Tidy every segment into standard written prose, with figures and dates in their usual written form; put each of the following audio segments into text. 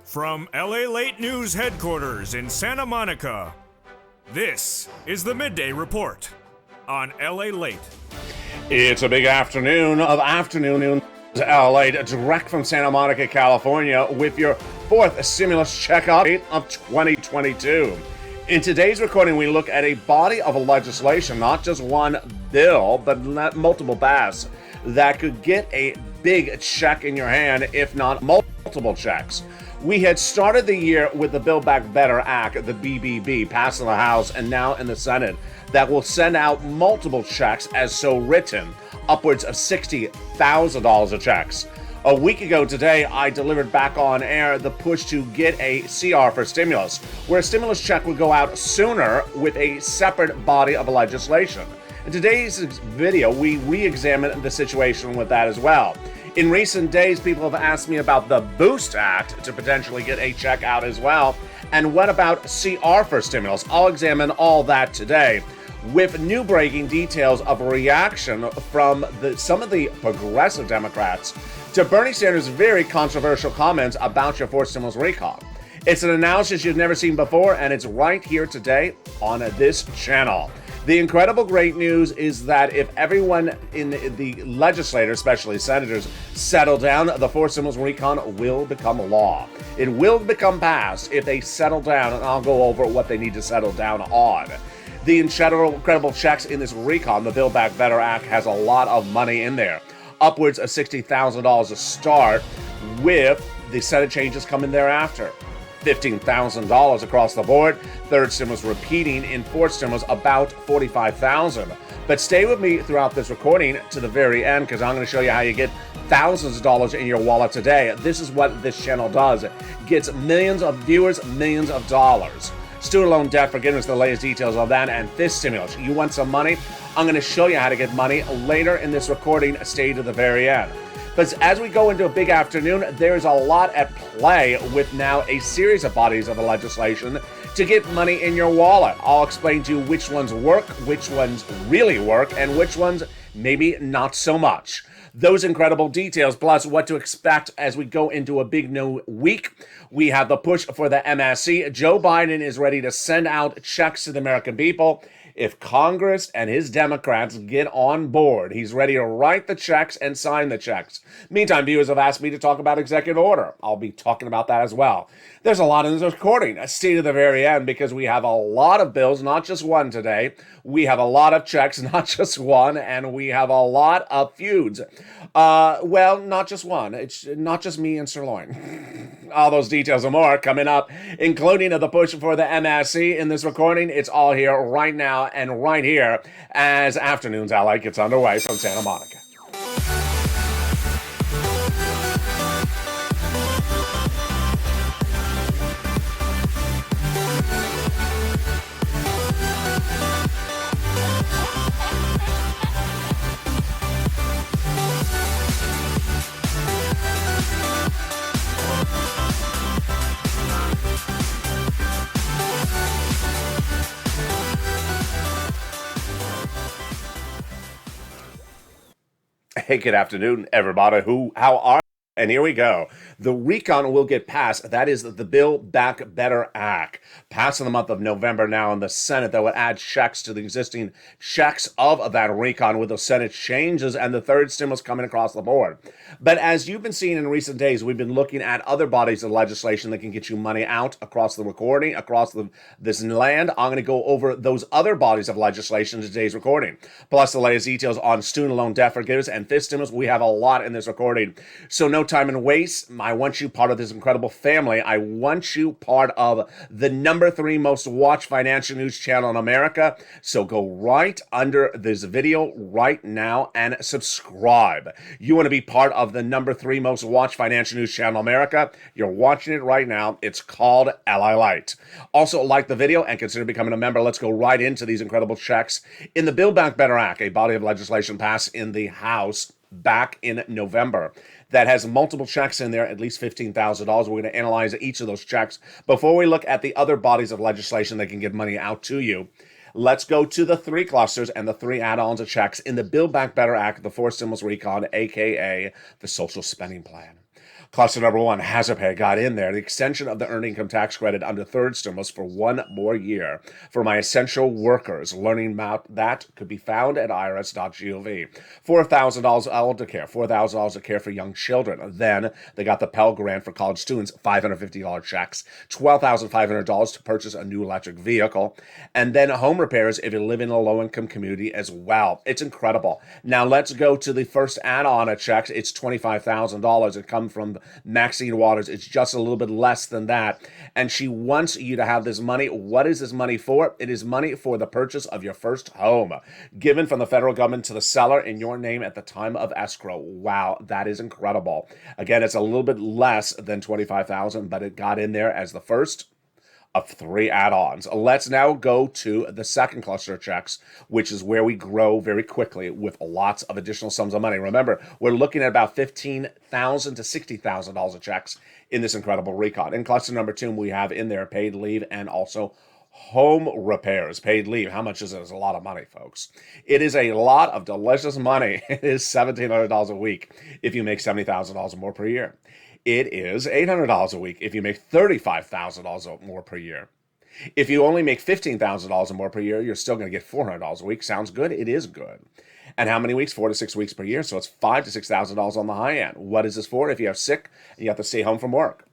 From LALATE News headquarters in Santa Monica, this is the Midday Report on LALATE. It's a big afternoon of afternoon news. LALATE, direct from Santa Monica, California, with your fourth stimulus check update of 2022. In today's recording, we look at a body of legislation, not just one bill, but multiple paths that could get a big check in your hand, if not multiple checks. We had started the year with the Build Back Better Act, the BBB, passed in the House and now in the Senate, that will send out multiple checks as so written, upwards of $60,000 of checks. A week ago today, I delivered back on air the push to get a CR for stimulus, where a stimulus check would go out sooner with a separate body of legislation. In today's video, we re-examine the situation with that as well. In recent days, people have asked me about the Boost Act to potentially get a check out as well. And what about CR for stimulus? I'll examine all that today with new breaking details of a reaction from some of the progressive Democrats to Bernie Sanders' very controversial comments about your forced stimulus recall. It's an analysis you've never seen before, and it's right here today on this channel. The incredible great news is that if everyone in the legislature, especially senators, settle down, the forced stimulus recon will become law. It will become passed if they settle down, and I'll go over what they need to settle down on. The incredible checks in this recon, the Build Back Better Act, has a lot of money in there. Upwards of $60,000 to start, with the Senate changes coming thereafter. $15,000 across the board. Third stimulus repeating in fourth stimulus about $45,000. But stay with me throughout this recording to the very end, because I'm going to show you how you get thousands of dollars in your wallet today. This is what this channel does. It gets millions of viewers, millions of dollars. Student loan debt forgiveness, the latest details of that, and this stimulus. You want some money? I'm going to show you how to get money later in this recording. Stay to the very end. But as we go into a big afternoon, there's a lot at play with now a series of bodies of legislation to get money in your wallet. I'll explain to you which ones work, which ones really work, and which ones maybe not so much. Those incredible details, plus what to expect as we go into a big new week. We have the push for the MSC. Joe Biden is ready to send out checks to the American people. If Congress and his Democrats get on board, he's ready to write the checks and sign the checks. Meantime, viewers have asked me to talk about executive order. I'll be talking about that as well. There's a lot in this recording. Stay to the very end, because we have a lot of bills, not just one today. We have a lot of checks, not just one, and we have a lot of feuds. Well, not just one. It's not just me and Sirloin. All those details and more coming up, including the push for the MSC in this recording. It's all here right now and right here as Afternoons LA gets underway from Santa Monica. Hey, good afternoon, everybody. How are you? And here we go. The recon will get passed. That is the Build Back Better Act. Passed in the month of November now in the Senate. That would add checks to the existing checks of that recon with the Senate changes and the third stimulus coming across the board. But as you've been seeing in recent days, we've been looking at other bodies of legislation that can get you money out across the recording, across this land. I'm going to go over those other bodies of legislation in today's recording. Plus the latest details on student loan debt forgiveness and fifth stimulus. We have a lot in this recording. So no time and waste. I want you part of this incredible family. I want you part of the number 3 most watched financial news channel in America. So go right under this video right now and subscribe. You want to be part of the number 3 most watched financial news channel in America? You're watching it right now. It's called LALATE. Also, like the video and consider becoming a member. Let's go right into these incredible checks. In the Build Back Better Act, a body of legislation passed in the House back in November that has multiple checks in there, at least $15,000. We're going to analyze each of those checks before we look at the other bodies of legislation that can get money out to you. Let's go to the 3 clusters and the 3 add-ons of checks in the Build Back Better Act, the 4 stimulus recon, aka the social spending plan. Cluster number one, hazard pay, got in there. The extension of the earned income tax credit under third stimulus for 1 more year for my essential workers. Learning about that could be found at irs.gov. $4,000 elder care, $4,000 of care for young children. Then they got the Pell Grant for college students, $550 checks, $12,500 to purchase a new electric vehicle, and then home repairs if you live in a low-income community as well. It's incredible. Now let's go to the first add-on of checks. It's $25,000. It comes from Maxine Waters. It's just a little bit less than that. And she wants you to have this money. What is this money for? It is money for the purchase of your first home, given from the federal government to the seller in your name at the time of escrow. Wow, that is incredible. Again, it's a little bit less than $25,000, but it got in there as the first of 3 add-ons. Let's now go to the second cluster of checks, which is where we grow very quickly with lots of additional sums of money. Remember, we're looking at about $15,000 to $60,000 of checks in this incredible recon. In cluster number 2, we have in there paid leave and also home repairs. Paid leave. How much is it? It's a lot of money, folks. It is a lot of delicious money. It is $1,700 a week if you make $70,000 or more per year. It is $800 a week if you make $35,000 or more per year. If you only make $15,000 or more per year, you're still going to get $400 a week. Sounds good? It is good. And how many weeks? 4 to 6 weeks per year. So it's $5,000 to $6,000 on the high end. What is this for? If you have sick and you have to stay home from work.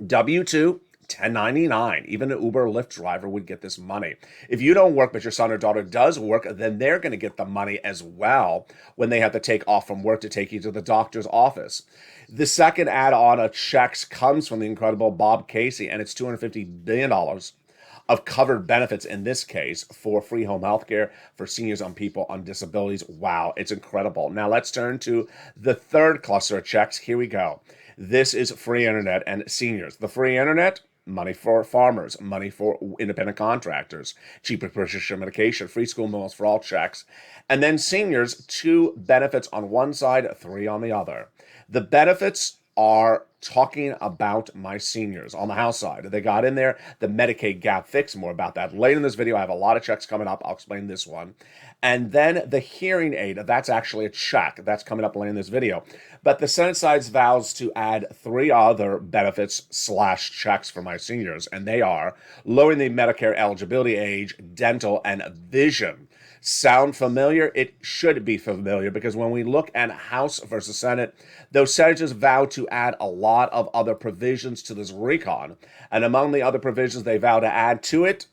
W-2, 1099. Even an Uber or Lyft driver would get this money. If you don't work, but your son or daughter does work, then they're going to get the money as well when they have to take off from work to take you to the doctor's office. The second add-on of checks comes from the incredible Bob Casey, and it's $250 billion of covered benefits in this case for free home health care for seniors and people on disabilities. Wow, it's incredible. Now let's turn to the third cluster of checks. Here we go. This is free internet and seniors. The free internet, money for farmers, money for independent contractors, cheaper prescription medication, free school meals for all checks. And then seniors, 2 benefits on one side, 3 on the other. The benefits are talking about my seniors on the House side. They got in there the Medicaid gap fix. More about that later in this video. I have a lot of checks coming up. I'll explain this one. And then the hearing aid, that's actually a check. That's coming up later in this video. But the Senate side vows to add 3 other benefits / checks for my seniors. And they are lowering the Medicare eligibility age, dental, and vision. Sound familiar? It should be familiar because when we look at House versus Senate, those senators vow to add a lot of other provisions to this recon. And among the other provisions they vow to add to it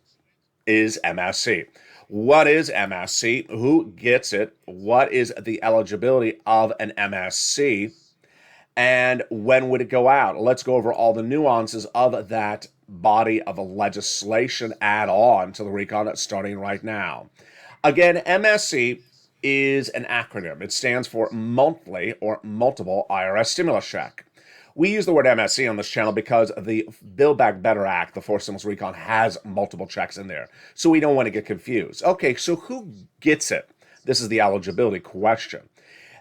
is MSC. What is MSC? Who gets it? What is the eligibility of an MSC? And when would it go out? Let's go over all the nuances of that body of legislation add-on to the recon starting right now. Again, MSC is an acronym. It stands for monthly or multiple IRS stimulus check. We use the word MSC on this channel because the Build Back Better Act, the Forced Stimulus Recon, has multiple checks in there. So we don't want to get confused. Okay, so who gets it? This is the eligibility question.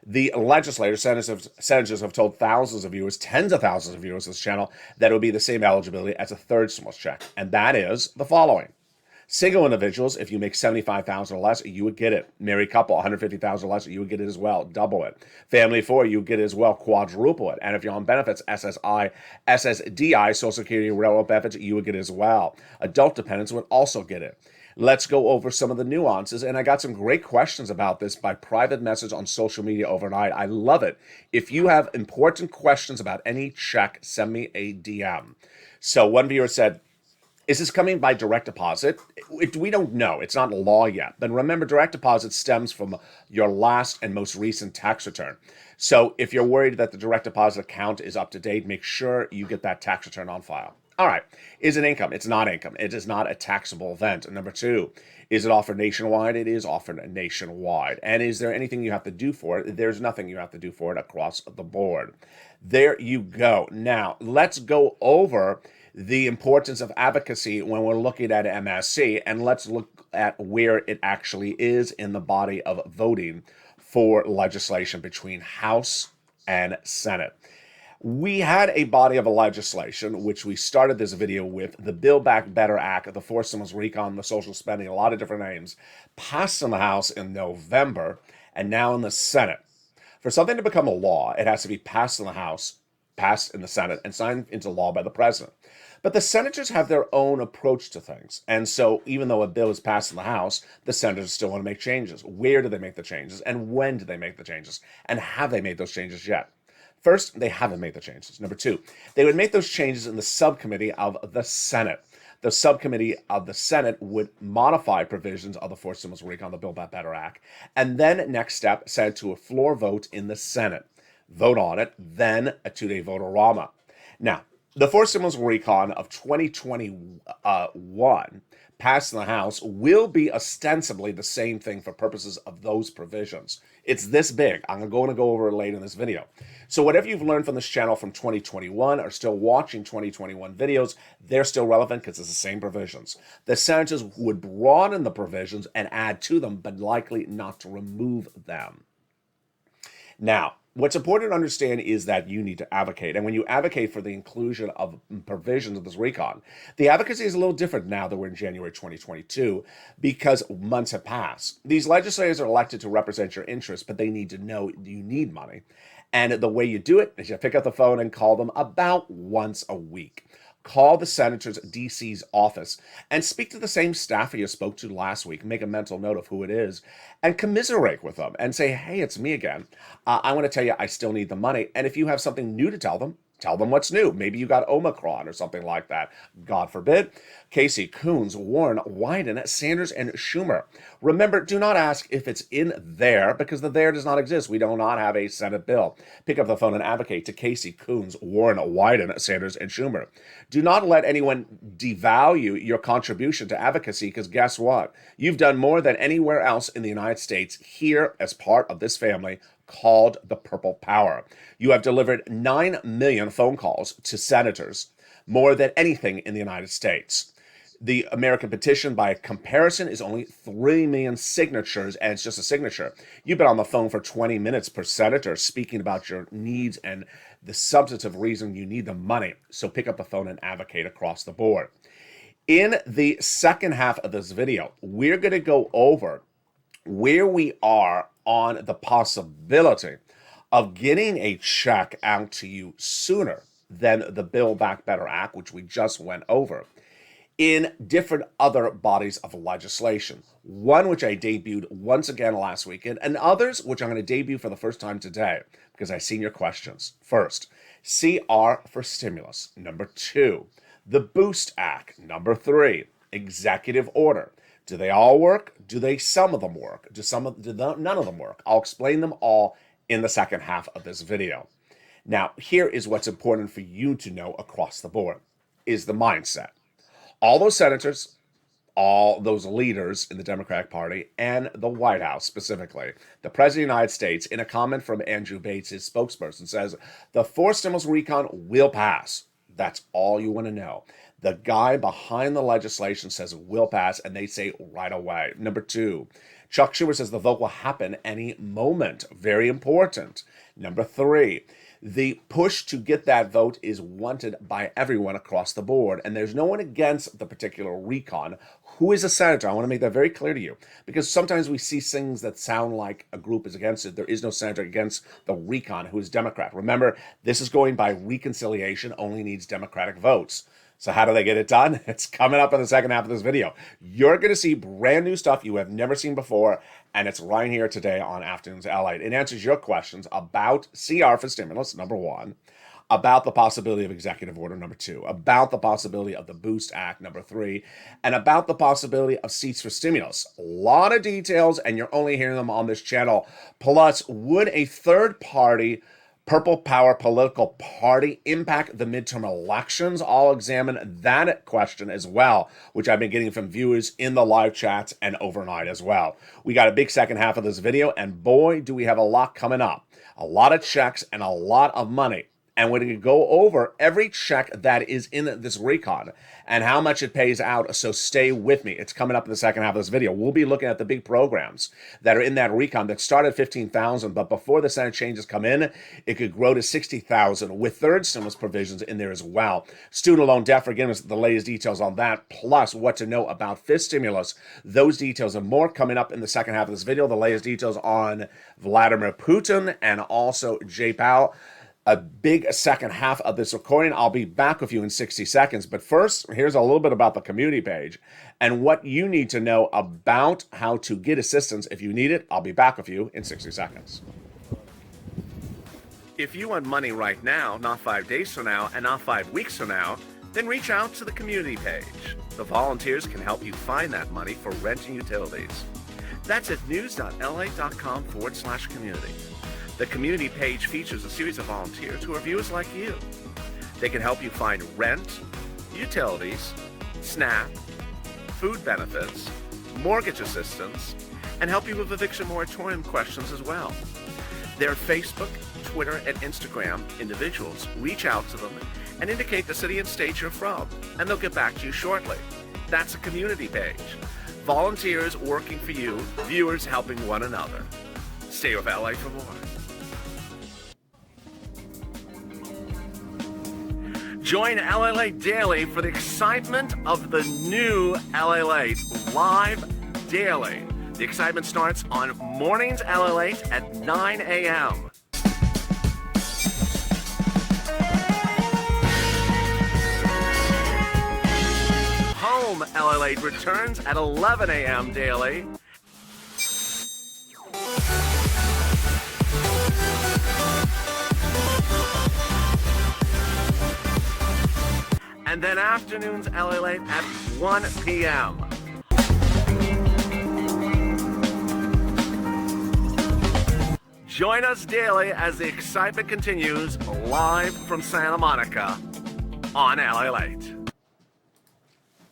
The legislators, senators have told thousands of viewers, tens of thousands of viewers of this channel, that it would be the same eligibility as a third stimulus check. And that is the following. Single individuals, if you make $75,000 or less, you would get it. Married couple, $150,000 or less, you would get it as well. Double it. Family of 4, you would get it as well. Quadruple it. And if you're on benefits, SSI, SSDI, Social Security, Railroad benefits, you would get it as well. Adult dependents would also get it. Let's go over some of the nuances. And I got some great questions about this by private message on social media overnight. I love it. If you have important questions about any check, send me a DM. So one viewer said, is this coming by direct deposit? We don't know. It's not law yet. But remember, direct deposit stems from your last and most recent tax return. So if you're worried that the direct deposit account is up to date, make sure you get that tax return on file. All right. Is it income? It's not income. It is not a taxable event. Number 2, is it offered nationwide? It is offered nationwide. And is there anything you have to do for it? There's nothing you have to do for it across the board. There you go. Now, let's go over the importance of advocacy when we're looking at MSC, and let's look at where it actually is in the body of voting for legislation between House and Senate. We had a body of legislation, which we started this video with, the Build Back Better Act, the Forced Stimulus Recon, the social spending, a lot of different names, passed in the House in November, and now in the Senate. For something to become a law, it has to be passed in the House passed in the Senate and signed into law by the president. But the senators have their own approach to things. And so even though a bill is passed in the House, the senators still want to make changes. Where do they make the changes? And when do they make the changes? And have they made those changes yet? First, they haven't made the changes. Number two, they would make those changes in the subcommittee of the Senate. The subcommittee of the Senate would modify provisions of the Fourth Stimulus Recon, the Build Back Better Act, and then next step, send it to a floor vote in the Senate. Vote on it, then a 2-day vote-a-rama. Now, the Fourth Stimulus Recon of 2021 passed in the House will be ostensibly the same thing for purposes of those provisions. It's this big. I'm going to go over it later in this video. So whatever you've learned from this channel from 2021 or still watching 2021 videos, they're still relevant because it's the same provisions. The senators would broaden the provisions and add to them, but likely not to remove them. Now, what's important to understand is that you need to advocate. And when you advocate for the inclusion of provisions of this recon, the advocacy is a little different now that we're in January 2022 because months have passed. These legislators are elected to represent your interests, but they need to know you need money. And the way you do it is you pick up the phone and call them about once a week. Call the senator's DC's office and speak to the same staffer you spoke to last week. Make a mental note of who it is and commiserate with them and say, hey, it's me again. I want to tell you I still need the money. And if you have something new to tell them what's new. Maybe you got Omicron or something like that. God forbid. Casey, Coons, Warren, Wyden, Sanders, and Schumer. Remember, do not ask if it's in there because the there does not exist. We do not have a Senate bill. Pick up the phone and advocate to Casey, Coons, Warren, Wyden, Sanders, and Schumer. Do not let anyone devalue your contribution to advocacy because guess what? You've done more than anywhere else in the United States here as part of this family called the Purple Power. You have delivered 9 million phone calls to senators, more than anything in the United States. The American petition, by comparison, is only 3 million signatures, and it's just a signature. You've been on the phone for 20 minutes per senator speaking about your needs and the substantive reason you need the money. So pick up the phone and advocate across the board. In the second half of this video, we're going to go over where we are on the possibility of getting a check out to you sooner than the Build Back Better Act, which we just went over, in different other bodies of legislation. One which I debuted once again last weekend, and others which I'm going to debut for the first time today because I've seen your questions. First, CR for stimulus. Number 2, the Boost Act. Number 3, executive order. Do they all work? Do some of them work? Do none of them work? I'll explain them all in the second half of this video. Now, here is what's important for you to know across the board, is the mindset. All those senators, all those leaders in the Democratic Party, and the White House specifically, the President of the United States, in a comment from Andrew Bates, his spokesperson, says, the Fourth Stimulus Recon will pass. That's all you want to know. The guy behind the legislation says it will pass, and they say right away. Number 2, Chuck Schumer says the vote will happen any moment. Very important. Number 3, the push to get that vote is wanted by everyone across the board, and there's no one against the particular recon who is a senator. I want to make that very clear to you, because sometimes we see things that sound like a group is against it. There is no senator against the recon who is Democrat. Remember, this is going by reconciliation, only needs Democratic votes. So how do they get it done? It's coming up in the second half of this video. You're going to see brand new stuff you have never seen before, and it's right here today on Afternoons LALATE. It answers your questions about CR for stimulus, number 1, about the possibility of executive order, number 2, about the possibility of the Boost Act, number 3, and about the possibility of seats for stimulus. A lot of details, and you're only hearing them on this channel. Plus, would a third party Purple Power political party impact the midterm elections? I'll examine that question as well, which I've been getting from viewers in the live chats and overnight as well. We got a big second half of this video, and boy, do we have a lot coming up. A lot of checks and a lot of money. And we're going to go over every check that is in this recon and how much it pays out. So stay with me. It's coming up in the second half of this video. We'll be looking at the big programs that are in that recon that start at $15,000, but before the Senate changes come in, it could grow to $60,000 with third stimulus provisions in there as well. Student loan debt forgiveness, the latest details on that, plus what to know about fifth stimulus. Those details and more coming up in the second half of this video. The latest details on Vladimir Putin and also Jay Powell. a big second half of this recording. I'll be back with you in 60 seconds. But first, here's a little bit about the community page and what you need to know about how to get assistance if you need it. I'll be back with you in 60 seconds. If you want money right now, not 5 days from now, and not 5 weeks from now, then reach out to the community page. The volunteers can help you find that money for rent and utilities. That's at news.la.com/community. The community page features a series of volunteers who are viewers like you. They can help you find rent, utilities, SNAP, food benefits, mortgage assistance, and help you with eviction moratorium questions as well. Their Facebook, Twitter, and Instagram individuals reach out to them and indicate the city and state you're from, and they'll get back to you shortly. That's a community page. Volunteers working for you, viewers helping one another. Stay with LA for more. Join LALATE Daily for the excitement of the new LALATE live daily. The excitement starts on mornings LALATE at 9 a.m. Home LALATE returns at 11 a.m. daily. And then afternoons LALATE at 1 p.m. Join us daily as the excitement continues live from Santa Monica on LALATE.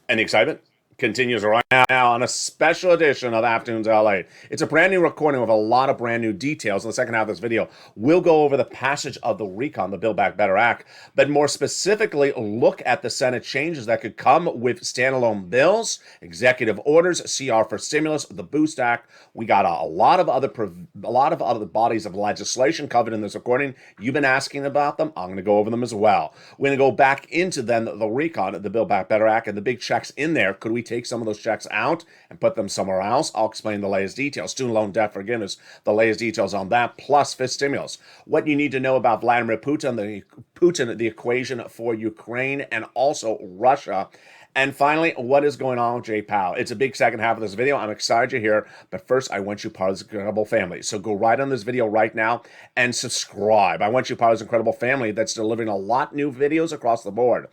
And the excitement continues right now on a special edition of Afternoons LA. It's a brand new recording with a lot of brand new details. In the second half of this video, we'll go over the passage of the recon, the Build Back Better Act, but more specifically, look at the Senate changes that could come with standalone bills, executive orders, CR for stimulus, the Boost Act. We got a lot of other bodies of legislation covered in this recording. You've been asking about them. I'm going to go over them as well. We're going to go back into then the recon, the Build Back Better Act, and the big checks in there. Could we take some of those checks out and put them somewhere else? I'll explain the latest details. Student loan debt forgiveness, the latest details on that, plus fifth stimulus. What you need to know about Vladimir Putin, the equation for Ukraine, and also Russia. And finally, what is going on with Jay Powell? It's a big second half of this video. I'm excited you're here, but first, I want you part of this incredible family. So go right on this video right now and subscribe. I want you part of this incredible family that's delivering a lot new videos across the board.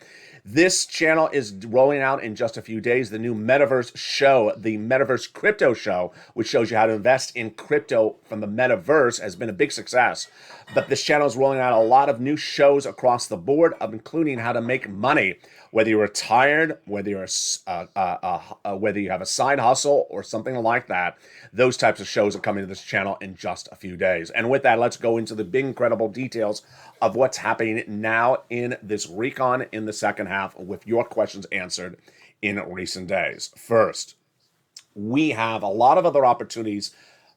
This channel is rolling out in just a few days the new Metaverse show, the Metaverse Crypto Show, which shows you how to invest in crypto from the Metaverse, has been a big success. But this channel is rolling out a lot of new shows across the board, including how to make money. Whether you're retired, whether you have a side hustle or something like that, those types of shows are coming to this channel in just a few days. And with that, let's go into the big, incredible details of what's happening now in this recon in the second half with your questions answered in recent days. First, we have a lot of other opportunities,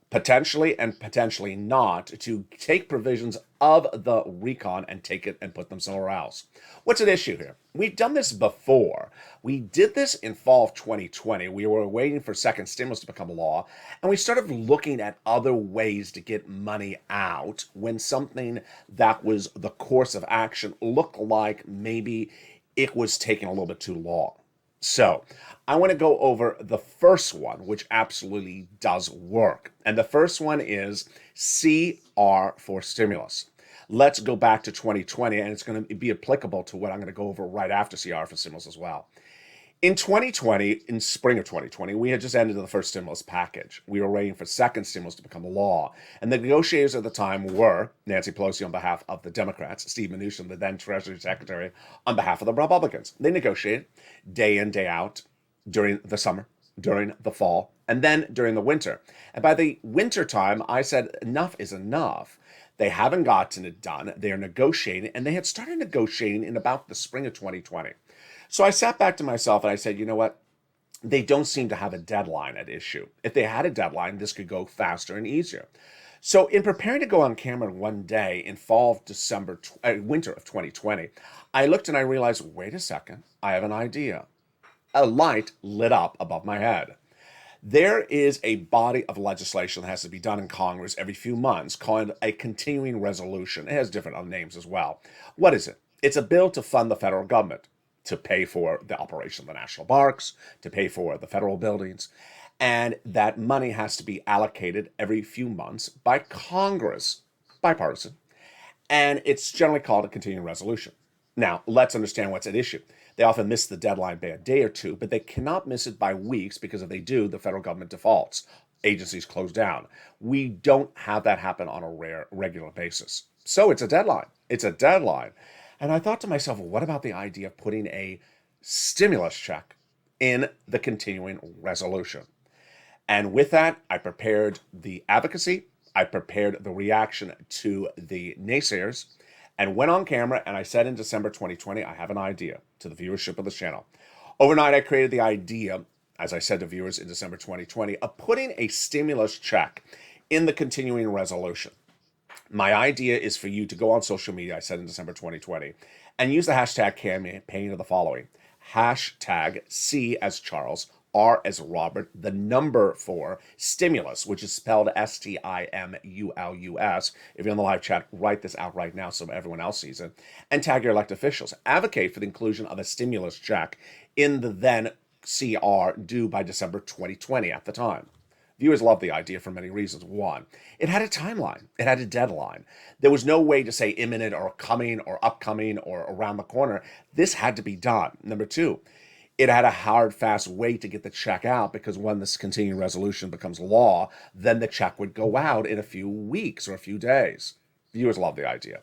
potentially and potentially not, to take provisions of the recon and take it and put them somewhere else. What's at issue here? We've done this before. We did this in fall of 2020. We were waiting for second stimulus to become law, and we started looking at other ways to get money out when something that was the course of action looked like maybe it was taking a little bit too long. So I want to go over the first one, which absolutely does work. And the first one is CR for stimulus. Let's go back to 2020, and it's going to be applicable to what I'm going to go over right after CR for stimulus as well. In 2020, in spring of 2020, we had just ended the first stimulus package. We were waiting for second stimulus to become law. And the negotiators at the time were Nancy Pelosi on behalf of the Democrats, Steve Mnuchin, the then Treasury Secretary, on behalf of the Republicans. They negotiated day in, day out during the summer, during the fall, and then during the winter. And by the winter time, I said, enough is enough. They haven't gotten it done. They are negotiating, and they had started negotiating in about the spring of 2020. So I sat back to myself and I said, you know what? They don't seem to have a deadline at issue. If they had a deadline, this could go faster and easier. So in preparing to go on camera one day in winter of 2020, I looked and I realized, wait a second, I have an idea. A light lit up above my head. There is a body of legislation that has to be done in Congress every few months called a continuing resolution. It has different other names as well. What is it? It's a bill to fund the federal government, to pay for the operation of the national parks, to pay for the federal buildings. And that money has to be allocated every few months by Congress, bipartisan. And it's generally called a continuing resolution. Now, let's understand what's at issue. They often miss the deadline by a day or two, but they cannot miss it by weeks because if they do, the federal government defaults. Agencies close down. We don't have that happen on a regular basis. So it's a deadline. It's a deadline. And I thought to myself, well, what about the idea of putting a stimulus check in the continuing resolution? And with that, I prepared the advocacy. I prepared the reaction to the naysayers and went on camera and I said in December 2020, I have an idea to the viewership of this channel. Overnight, I created the idea, as I said to viewers in December 2020, of putting a stimulus check in the continuing resolution. My idea is for you to go on social media, I said in December 2020, and use the hashtag campaign of the following. Hashtag C as Charles, R as Robert, the number 4, stimulus, which is spelled STIMULUS. If you're on the live chat, write this out right now so everyone else sees it. And tag your elected officials. Advocate for the inclusion of a stimulus check in the then CR due by December 2020 at the time. Viewers love the idea for many reasons. One, it had a timeline. It had a deadline. There was no way to say imminent or coming or upcoming or around the corner. This had to be done. Number two, it had a hard, fast way to get the check out because when this continuing resolution becomes law, then the check would go out in a few weeks or a few days. Viewers love the idea.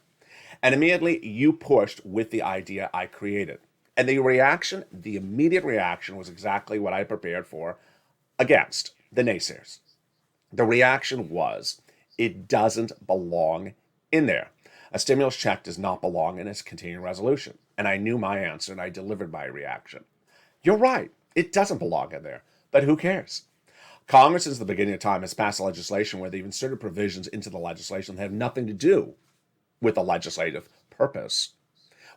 And immediately you pushed with the idea I created. And the reaction, the immediate reaction was exactly what I prepared for against the naysayers. The reaction was, it doesn't belong in there. A stimulus check does not belong in a continuing resolution. And I knew my answer and I delivered my reaction. You're right, it doesn't belong in there, but who cares? Congress, since the beginning of time, has passed legislation where they've inserted provisions into the legislation that have nothing to do with the legislative purpose.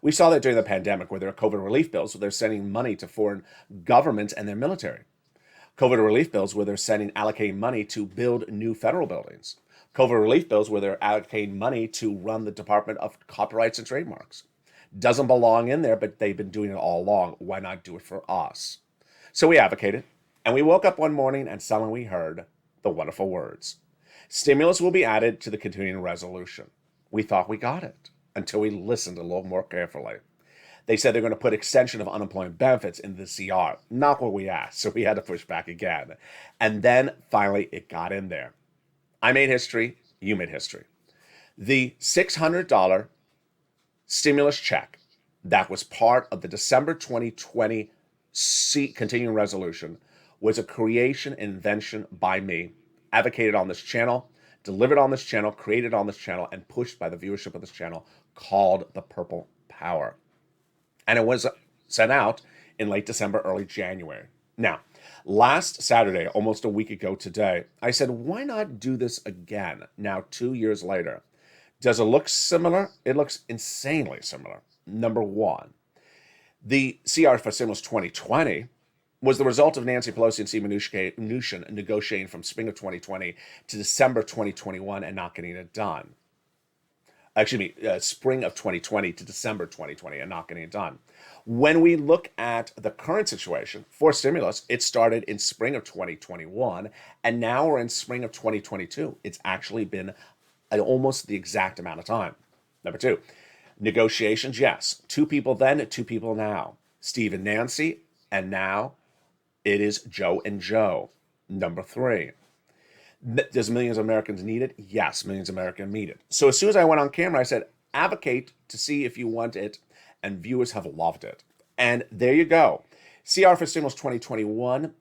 We saw that during the pandemic where there are COVID relief bills where they're sending money to foreign governments and their military. COVID relief bills where they're allocating money to build new federal buildings. COVID relief bills where they're allocating money to run the Department of Copyrights and Trademarks. Doesn't belong in there, but they've been doing it all along. Why not do it for us? So we advocated, and we woke up one morning and suddenly we heard the wonderful words. Stimulus will be added to the continuing resolution. We thought we got it until we listened a little more carefully. They said they're going to put extension of unemployment benefits in the CR. Not what we asked, so we had to push back again. And then finally it got in there. I made history, you made history. The $600 stimulus check that was part of the December 2020 continuing resolution was a creation and invention by me, advocated on this channel, delivered on this channel, created on this channel, and pushed by the viewership of this channel, called the Purple Power. And it was sent out in late December, early January. Now, last Saturday, almost a week ago today, I said, why not do this again, now 2 years later? Does it look similar? It looks insanely similar. Number one, the CR for Stimulus 2020 was the result of Nancy Pelosi and Steve Mnuchin negotiating from spring of 2020 to December 2021 and not getting it done. Spring of 2020 to December 2020 and not getting it done. When we look at the current situation for stimulus, it started in spring of 2021, and now we're in spring of 2022. It's actually been almost the exact amount of time. Number two, negotiations, yes. 2 people then, 2 people now. Steve and Nancy, and now it is Joe and Joe. Number 3, does millions of Americans need it? Yes, millions of Americans need it. So as soon as I went on camera, I said, advocate to see if you want it, and viewers have loved it. And there you go. CR for Stimulus 2021,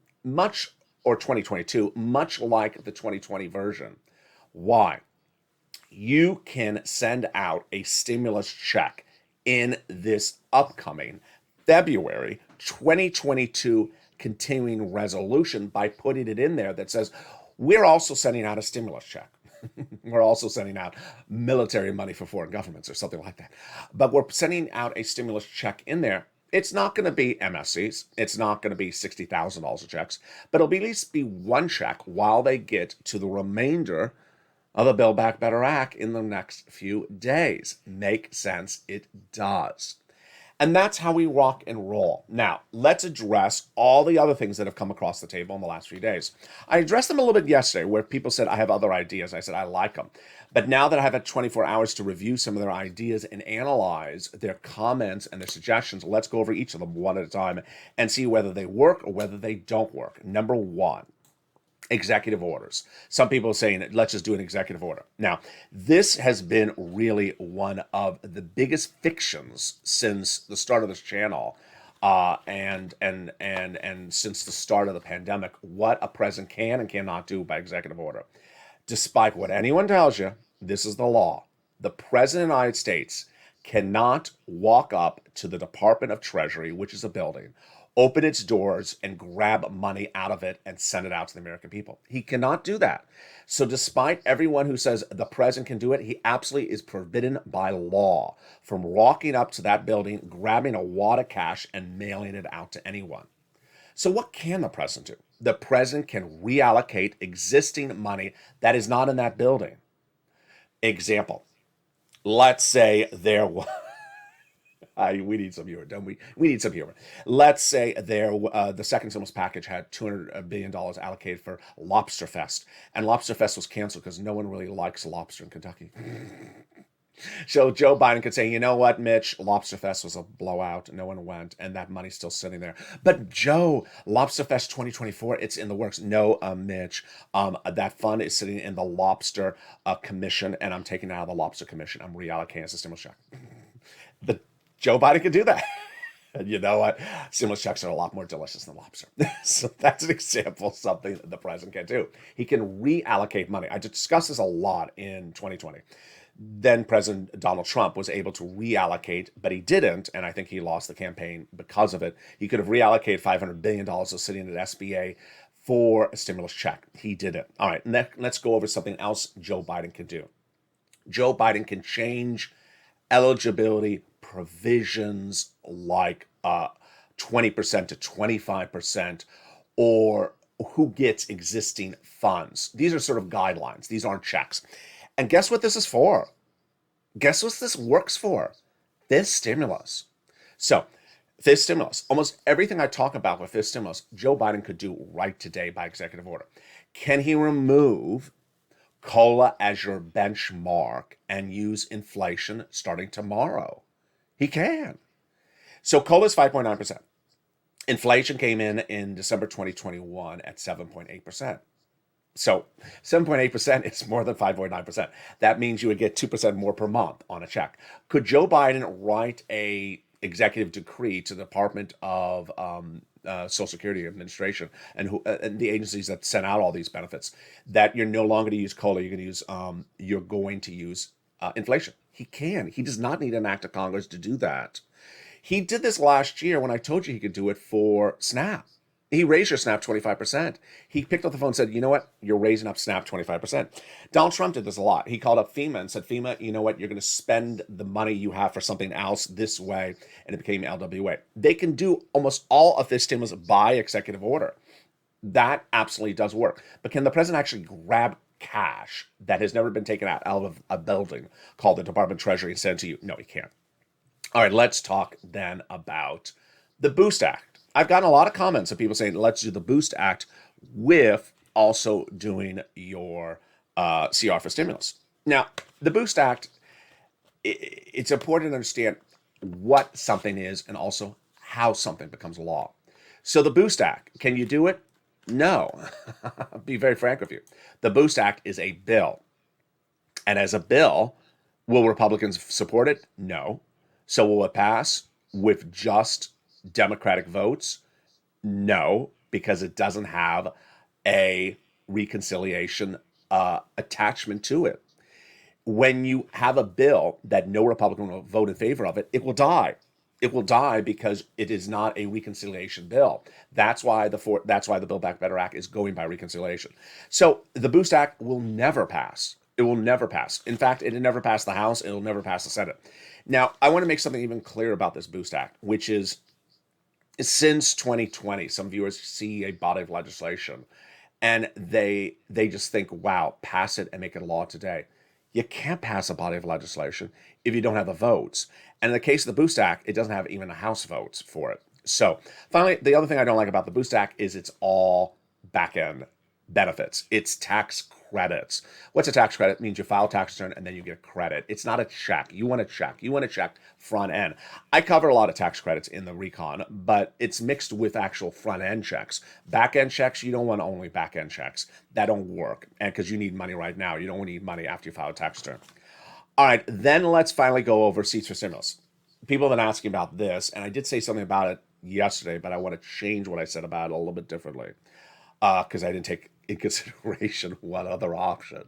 or 2022, much like the 2020 version. Why? You can send out a stimulus check in this upcoming February 2022 continuing resolution by putting it in there that says, we're also sending out a stimulus check. We're also sending out military money for foreign governments or something like that. But we're sending out a stimulus check in there. It's not going to be MSCs. It's not going to be $60,000 of checks, but it'll be at least be one check while they get to the remainder of the Build Back Better Act in the next few days. Make sense? It does. And that's how we rock and roll. Now, let's address all the other things that have come across the table in the last few days. I addressed them a little bit yesterday where people said, I have other ideas. I said, I like them. But now that I've had 24 hours to review some of their ideas and analyze their comments and their suggestions, let's go over each of them one at a time and see whether they work or whether they don't work. Number one, executive orders. Some people are saying, let's just do an executive order. Now, this has been really one of the biggest fictions since the start of this channel, and since the start of the pandemic, what a president can and cannot do by executive order. Despite what anyone tells you, this is the law. The president of the United States cannot walk up to the Department of Treasury, which is a building, open its doors and grab money out of it and send it out to the American people. He cannot do that. So despite everyone who says the president can do it, he absolutely is forbidden by law from walking up to that building, grabbing a wad of cash and mailing it out to anyone. So what can the president do? The president can reallocate existing money that is not in that building. Example, let's say there was... we need some humor, don't we? We need some humor. Let's say the second stimulus package had $200 billion allocated for Lobster Fest, and Lobster Fest was canceled because no one really likes lobster in Kentucky. So Joe Biden could say, you know what, Mitch, Lobster Fest was a blowout. No one went, and that money's still sitting there. But Joe, Lobster Fest 2024, it's in the works. No, Mitch, that fund is sitting in the Lobster Commission, and I'm taking it out of the Lobster Commission. I'm reallocating as a stimulus check. Joe Biden could do that. And you know what? Stimulus checks are a lot more delicious than lobster. So that's an example of something that the president can do. He can reallocate money. I discussed this a lot in 2020. Then President Donald Trump was able to reallocate, but he didn't, and I think he lost the campaign because of it. He could have reallocated $500 billion of sitting at SBA for a stimulus check. He didn't. All right, let's go over something else Joe Biden can do. Joe Biden can change eligibility provisions like 20% to 25%, or who gets existing funds. These are sort of guidelines. These aren't checks. And guess what this is for? Guess what this works for? This stimulus. So this stimulus, almost everything I talk about with this stimulus, Joe Biden could do right today by executive order. Can he remove COLA as your benchmark and use inflation starting tomorrow? He can. So COLA is 5.9%. Inflation came in December 2021 at 7.8%. So 7.8% is more than 5.9%. That means you would get 2% more per month on a check. Could Joe Biden write a executive decree to the Department of Social Security Administration and the agencies that send out all these benefits that you're no longer going to use COLA, you're going to use inflation? He can. He does not need an act of Congress to do that. He did this last year when I told you he could do it for SNAP. He raised your SNAP 25%. He picked up the phone and said, you know what? You're raising up SNAP 25%. Donald Trump did this a lot. He called up FEMA and said, FEMA, you know what? You're going to spend the money you have for something else this way. And it became LWA. They can do almost all of this stimulus by executive order. That absolutely does work. But can the president actually grab cash that has never been taken out of a building called the Department of Treasury and send it to you? No, he can't. All right, let's talk then about the Boost Act. I've gotten a lot of comments of people saying, let's do the Boost Act with also doing your CR for stimulus. Now, the Boost Act, it's important to understand what something is and also how something becomes law. So the Boost Act, can you do it? No. I'll be very frank with you. The Boost Act is a bill. And as a bill, will Republicans support it? No. So will it pass with just Democratic votes? No, because it doesn't have a reconciliation attachment to it. When you have a bill that no Republican will vote in favor of it, it will die. It will die because it is not a reconciliation bill. That's why the Build Back Better Act is going by reconciliation. So the Boost Act will never pass. It will never pass. In fact, it will never pass the House. It will never pass the Senate. Now, I want to make something even clear about this Boost Act, which is Since 2020, some viewers see a body of legislation and they just think, wow, pass it and make it a law today. You can't pass a body of legislation if you don't have the votes. And in the case of the Boost Act, it doesn't have even the House votes for it. So finally, the other thing I don't like about the Boost Act is it's all back end benefits. It's tax credits. What's a tax credit? It means you file a tax return and then you get credit. It's not a check. You want a check. You want a check front end. I cover a lot of tax credits in the recon, but it's mixed with actual front end checks. Back end checks, you don't want only back end checks. That don't work. And because you need money right now, you don't need money after you file a tax return. All right, then let's finally go over seats for stimulus. People have been asking about this, and I did say something about it yesterday, but I want to change what I said about it a little bit differently because I didn't take in consideration one other option.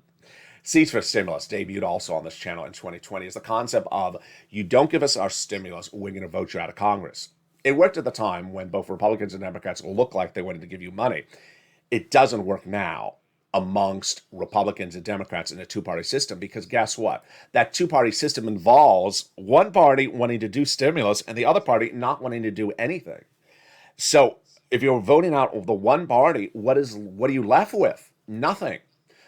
Seats for stimulus debuted also on this channel in 2020 is the concept of you don't give us our stimulus, we're going to vote you out of Congress. It worked at the time when both Republicans and Democrats looked like they wanted to give you money. It doesn't work now amongst Republicans and Democrats in a two-party system because guess what? That two-party system involves one party wanting to do stimulus and the other party not wanting to do anything. So if you're voting out the one party, what are you left with? Nothing.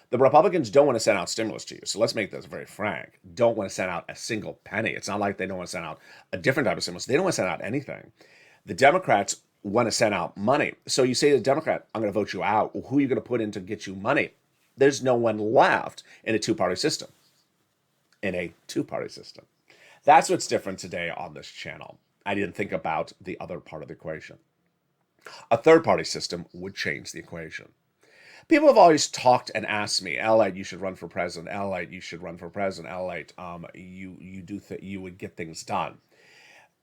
The Republicans don't want to send out stimulus to you. So let's make this very frank. Don't want to send out a single penny. It's not like they don't want to send out a different type of stimulus. They don't want to send out anything. The Democrats want to send out money. So you say to the Democrat, I'm going to vote you out. Well, who are you going to put in to get you money? There's no one left in a two-party system. That's what's different today on this channel. I didn't think about the other part of the equation. A third-party system would change the equation. People have always talked and asked me, LALATE, you should run for president. LALATE, you should run for president. LALATE, you would get things done.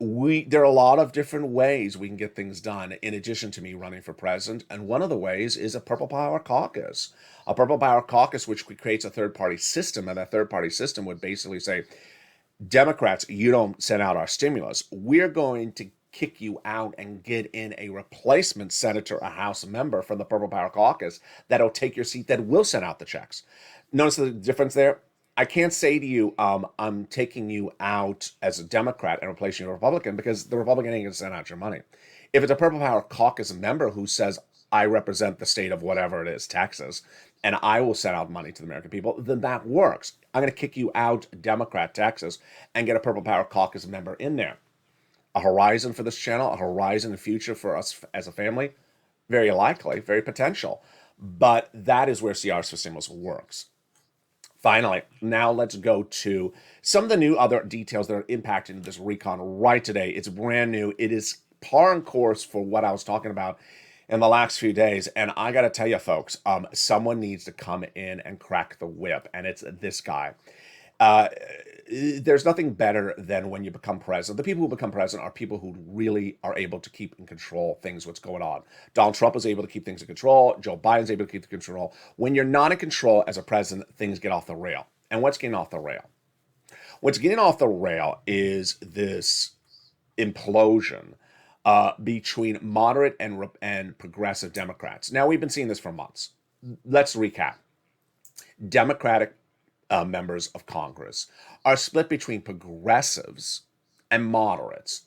There are a lot of different ways we can get things done in addition to me running for president. And one of the ways is a Purple Power Caucus. A Purple Power Caucus, which creates a third-party system. And that third-party system would basically say, Democrats, you don't send out our stimulus. We're going to kick you out and get in a replacement senator, a House member from the Purple Power Caucus that'll take your seat, that will send out the checks. Notice the difference there? I can't say to you, I'm taking you out as a Democrat and replacing you with a Republican because the Republican ain't going to send out your money. If it's a Purple Power Caucus member who says, I represent the state of whatever it is, Texas, and I will send out money to the American people, then that works. I'm going to kick you out, Democrat, Texas, and get a Purple Power Caucus member in there. A horizon for this channel, a horizon in the future for us as a family, very likely, very potential. But that is where CRs for Stimulus works. Finally, now let's go to some of the new other details that are impacting this recon right today. It's brand new. It is par and course for what I was talking about in the last few days. And I got to tell you, folks, someone needs to come in and crack the whip. And it's this guy. There's nothing better than when you become president. The people who become president are people who really are able to keep in control things, what's going on. Donald Trump was able to keep things in control. Joe Biden's able to keep the control. When you're not in control as a president, things get off the rail. And what's getting off the rail? What's getting off the rail is this implosion between moderate and progressive Democrats. Now, we've been seeing this for months. Let's recap. Democratic members of Congress are split between progressives and moderates.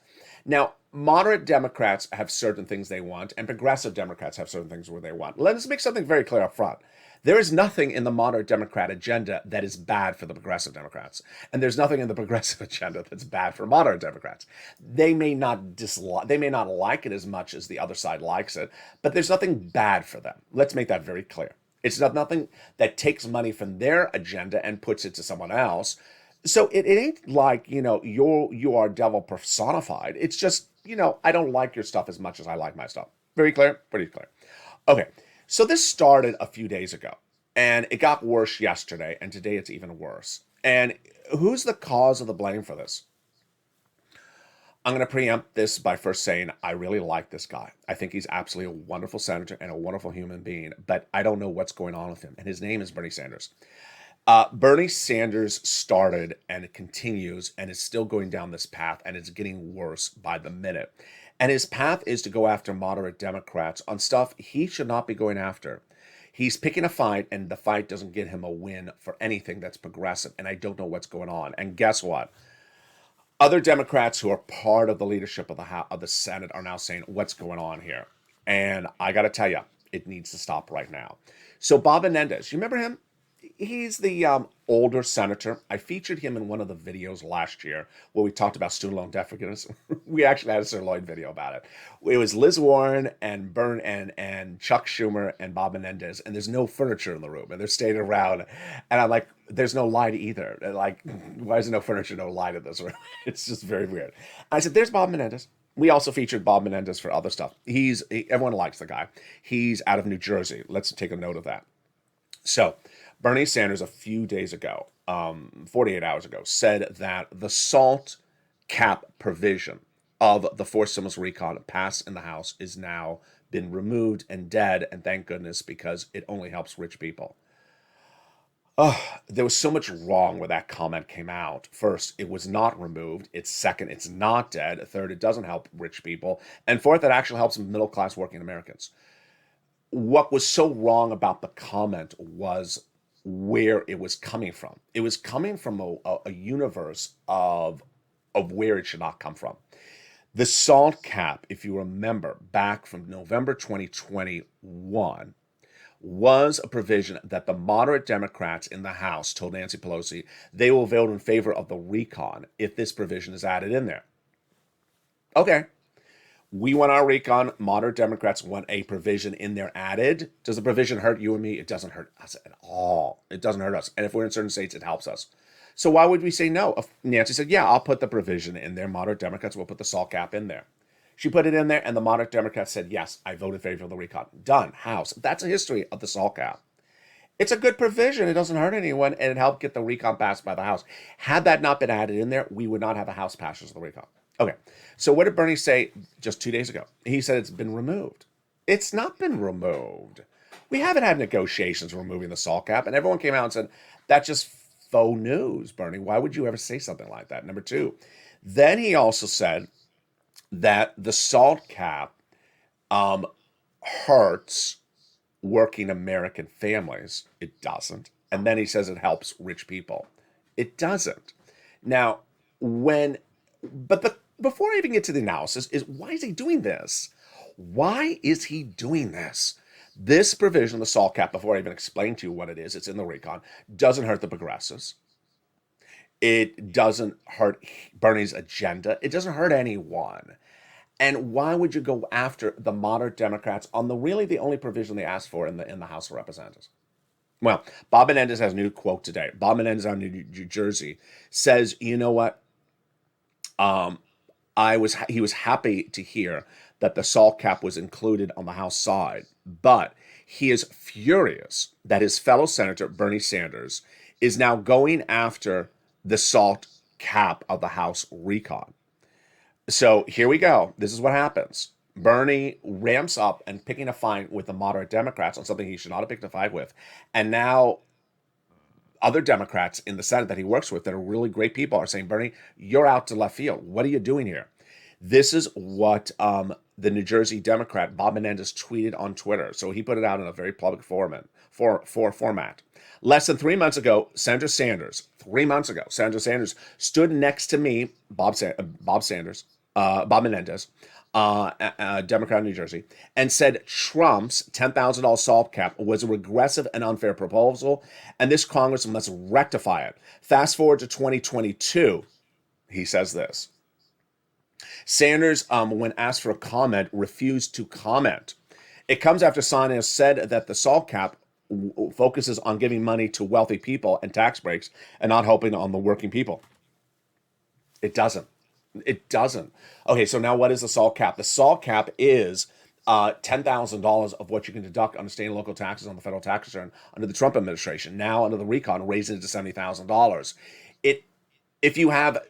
Now, moderate Democrats have certain things they want, and progressive Democrats have certain things where they want. Let's make something very clear up front. There is nothing in the moderate Democrat agenda that is bad for the progressive Democrats, and there's nothing in the progressive agenda that's bad for moderate Democrats. They may not like it as much as the other side likes it, but there's nothing bad for them. Let's make that very clear. It's nothing that takes money from their agenda and puts it to someone else. So it ain't like, you are devil personified. It's just, I don't like your stuff as much as I like my stuff. Very clear? Pretty clear. Okay, so this started a few days ago, and it got worse yesterday, and today it's even worse. And who's the cause of the blame for this? I'm going to preempt this by first saying I really like this guy. I think he's absolutely a wonderful senator and a wonderful human being, but I don't know what's going on with him. And his name is Bernie Sanders. Bernie Sanders started and it continues and is still going down this path, and it's getting worse by the minute. And his path is to go after moderate Democrats on stuff he should not be going after. He's picking a fight, and the fight doesn't get him a win for anything that's progressive, and I don't know what's going on. And guess what? Other Democrats who are part of the leadership of the House, of the Senate are now saying, "What's going on here?" And I got to tell you, it needs to stop right now. So Bob Menendez, you remember him? He's the older senator. I featured him in one of the videos last year where we talked about student loan debt forgiveness. We actually had a Sir Lloyd video about it. It was Liz Warren and and Chuck Schumer and Bob Menendez, and there's no furniture in the room, and they're standing around, and I'm like, there's no light either. And like, why is there no furniture, no light in this room? It's just very weird. I said, there's Bob Menendez. We also featured Bob Menendez for other stuff. Everyone likes the guy. He's out of New Jersey. Let's take a note of that. So Bernie Sanders a few days ago, 48 hours ago, said that the SALT cap provision of the forced stimulus recon passed in the House is now been removed and dead, and thank goodness, because it only helps rich people. There was so much wrong where that comment came out. First, it was not removed. Second, it's not dead. Third, it doesn't help rich people. And fourth, it actually helps middle-class working Americans. What was so wrong about the comment was where it was coming from. It was coming from a universe of where it should not come from. The SALT cap, if you remember, back from November 2021, was a provision that the moderate Democrats in the House told Nancy Pelosi they will vote in favor of the recon if this provision is added in there. Okay. We want our recon. Moderate Democrats want a provision in there added. Does the provision hurt you and me? It doesn't hurt us at all. It doesn't hurt us. And if we're in certain states, it helps us. So why would we say no? If Nancy said, yeah, I'll put the provision in there. Moderate Democrats will put the SALT cap in there. She put it in there, and the moderate Democrats said, yes, I vote in favor of the recon. Done. House. That's a history of the SALT cap. It's a good provision. It doesn't hurt anyone, and it helped get the recon passed by the House. Had that not been added in there, we would not have a House passage of the recon. Okay, so what did Bernie say just 2 days ago? He said it's been removed. It's not been removed. We haven't had negotiations removing the SALT cap, and everyone came out and said, that's just faux news, Bernie. Why would you ever say something like that? Number two, then he also said that the SALT cap hurts working American families. It doesn't. And then he says it helps rich people. It doesn't. Now, before I even get to the analysis, is why is he doing this? Why is he doing this? This provision, the SALT cap, before I even explain to you what it is, it's in the recon, doesn't hurt the progressives. It doesn't hurt Bernie's agenda. It doesn't hurt anyone. And why would you go after the moderate Democrats on the only provision they asked for in the House of Representatives? Well, Bob Menendez has a new quote today. Bob Menendez out of New Jersey says, you know what? He was happy to hear that the SALT cap was included on the House side, but he is furious that his fellow Senator Bernie Sanders is now going after the SALT cap of the House recon. So here we go. This is what happens. Bernie ramps up and picking a fight with the moderate Democrats on something he should not have picked a fight with. And now other Democrats in the Senate that he works with that are really great people are saying, Bernie, you're out to left field. What are you doing here? This is what the New Jersey Democrat Bob Menendez tweeted on Twitter. So he put it out in a very public format. Less than 3 months ago, Senator Sanders stood next to me, Bob Menendez, a Democrat in New Jersey, and said Trump's $10,000 SALT cap was a regressive and unfair proposal, and this Congress must rectify it. Fast forward to 2022, he says this. Sanders, when asked for a comment, refused to comment. It comes after Sanders said that the SALT cap focuses on giving money to wealthy people and tax breaks and not helping on the working people. It doesn't. Okay, so now what is the SALT cap? The SALT cap is $10,000 of what you can deduct on the state and local taxes on the federal tax return under the Trump administration. Now under the recon, raising it to $70,000. If you have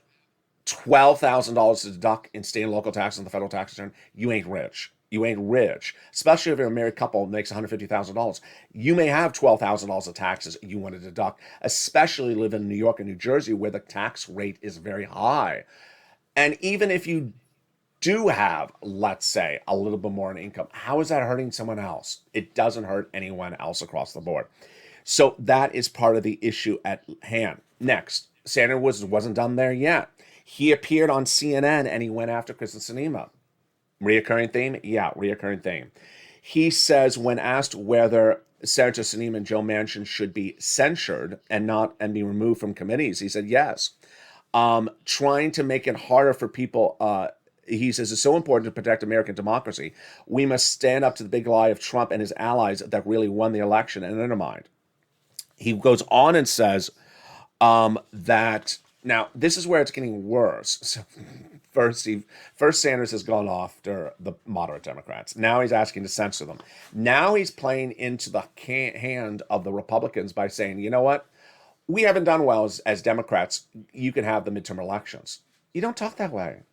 $12,000 to deduct in state and local taxes on the federal tax return, you ain't rich. Especially if you're a married couple who makes $150,000. You may have $12,000 of taxes you want to deduct, especially live in New York and New Jersey where the tax rate is very high. And even if you do have, let's say, a little bit more in income, how is that hurting someone else? It doesn't hurt anyone else across the board. So that is part of the issue at hand. Next, Sanders wasn't done there yet. He appeared on CNN and he went after Kristen Sinema. Reoccurring theme? Yeah, reoccurring theme. He says when asked whether Senator Sinema and Joe Manchin should be censured and be removed from committees, he said yes. Trying to make it harder for people. He says it's so important to protect American democracy. We must stand up to the big lie of Trump and his allies that really won the election and undermined. He goes on and says that now this is where it's getting worse. So first Sanders has gone after the moderate Democrats. Now he's asking to censor them. Now he's playing into the hand of the Republicans by saying, you know what? We haven't done well as Democrats. You can have the midterm elections. You don't talk that way.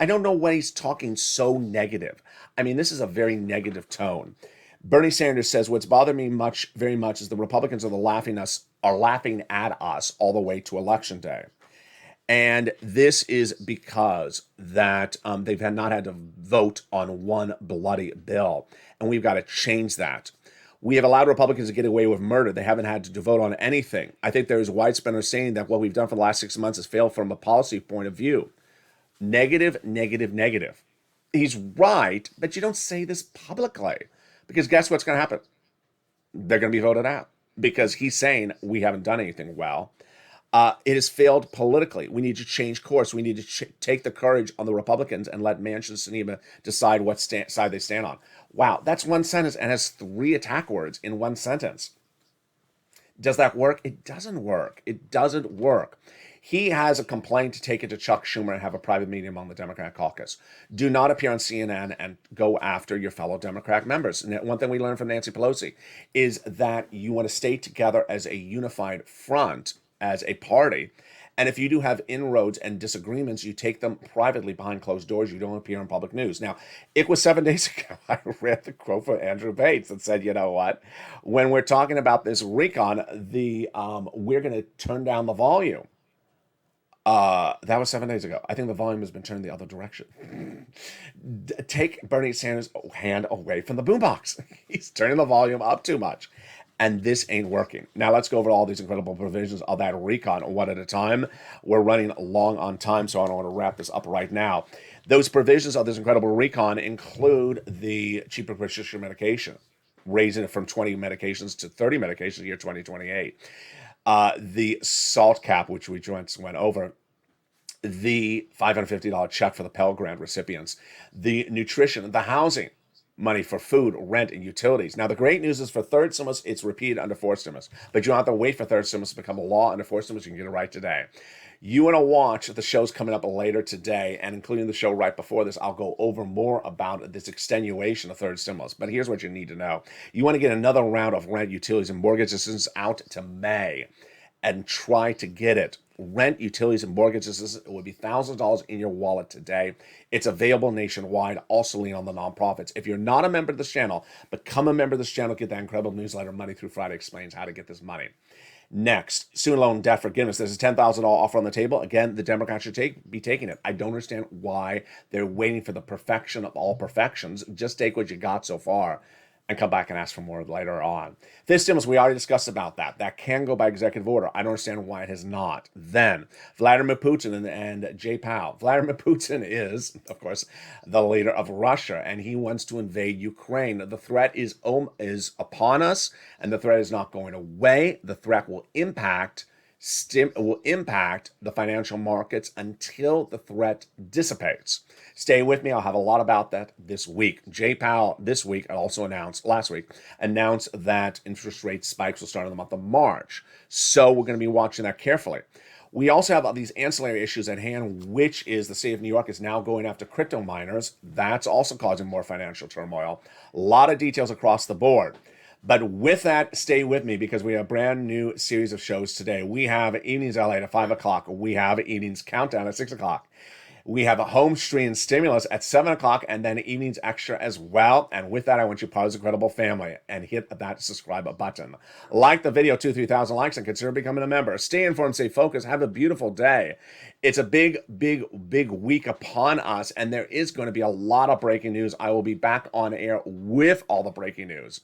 I don't know why he's talking so negative. I mean, this is a very negative tone. Bernie Sanders says, what's bothered me very much is the Republicans are laughing at us all the way to Election Day. And this is because that they've not had to vote on one bloody bill. And we've got to change that. We have allowed Republicans to get away with murder. They haven't had to vote on anything. I think there is widespread understanding that what we've done for the last 6 months has failed from a policy point of view. Negative, negative, negative. He's right, but you don't say this publicly. Because guess what's going to happen? They're going to be voted out. Because he's saying we haven't done anything well. It has failed politically. We need to change course. We need to take the courage on the Republicans and let Manchin and Sinema decide what side they stand on. Wow, that's one sentence and has 3 attack words in one sentence. Does that work? It doesn't work. It doesn't work. He has a complaint to take it to Chuck Schumer and have a private meeting among the Democrat caucus. Do not appear on CNN and go after your fellow Democrat members. And one thing we learned from Nancy Pelosi is that you want to stay together as a unified front, as a party. And if you do have inroads and disagreements, you take them privately behind closed doors. You don't appear in public news. Now, it was 7 days ago. I read the quote from Andrew Bates that said, you know what? When we're talking about this recon, we're going to turn down the volume. That was 7 days ago. I think the volume has been turned the other direction. Take Bernie Sanders' hand away from the boombox. He's turning the volume up too much. And this ain't working. Now let's go over all these incredible provisions of that recon one at a time. We're running long on time, so I don't want to wrap this up right now. Those provisions of this incredible recon include the cheaper prescription medication, raising it from 20 medications to 30 medications in the year 2028. The SALT cap, which we just went over, the $550 check for the Pell Grant recipients, the nutrition, the housing, money for food, rent, and utilities. Now, the great news is for third stimulus, it's repeated under fourth stimulus. But you don't have to wait for third stimulus to become a law under fourth stimulus. You can get it right today. You want to watch the shows coming up later today, and including the show right before this, I'll go over more about this extenuation of third stimulus. But here's what you need to know. You want to get another round of rent, utilities, and mortgage assistance out to May and try to get it. Rent, utilities, and mortgage assistance, it would be thousands of dollars in your wallet today. It's available nationwide. Also lean on the nonprofits. If you're not a member of this channel, become a member of this channel. Get that incredible newsletter, Money Through Friday explains how to get this money. Next, student loan debt forgiveness. There's a $10,000 offer on the table. Again, the Democrats should be taking it. I don't understand why they're waiting for the perfection of all perfections. Just take what you got so far and come back and ask for more later on. Fifth stimulus, we already discussed about that. That can go by executive order. I don't understand why it has not. Then, Vladimir Putin and Jay Powell. Vladimir Putin is, of course, the leader of Russia, and he wants to invade Ukraine. The threat is upon us, and the threat is not going away. The threat will impact the financial markets until the threat dissipates. Stay with me. I'll have a lot about that this week. Jay Powell this week last week announced that interest rate spikes will start in the month of March. So we're going to be watching that carefully. We also have these ancillary issues at hand, which is the state of New York is now going after crypto miners. That's also causing more financial turmoil. A lot of details across the board. But with that, stay with me because we have a brand new series of shows today. We have Evenings LA at 5 o'clock. We have Evenings Countdown at 6 o'clock. We have a home stream stimulus at 7 o'clock and then Evenings Extra as well. And with that, I want you part of this incredible family and hit that subscribe button. Like the video, 2,000-3,000 likes, and consider becoming a member. Stay informed, stay focused, have a beautiful day. It's a big week upon us, and there is going to be a lot of breaking news. I will be back on air with all the breaking news.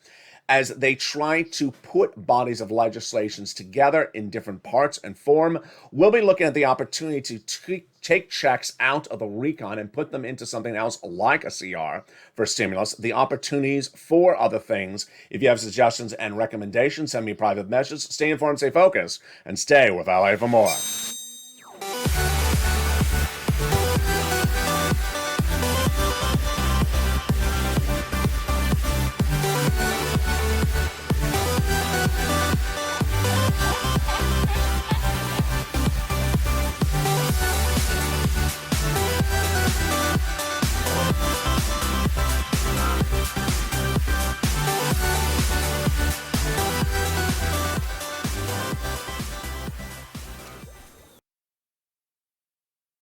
as they try to put bodies of legislations together in different parts and form. We'll be looking at the opportunity to take checks out of the recon and put them into something else like a CR for stimulus, the opportunities for other things. If you have suggestions and recommendations, send me a private message. Stay informed, stay focused, and stay with LA for more.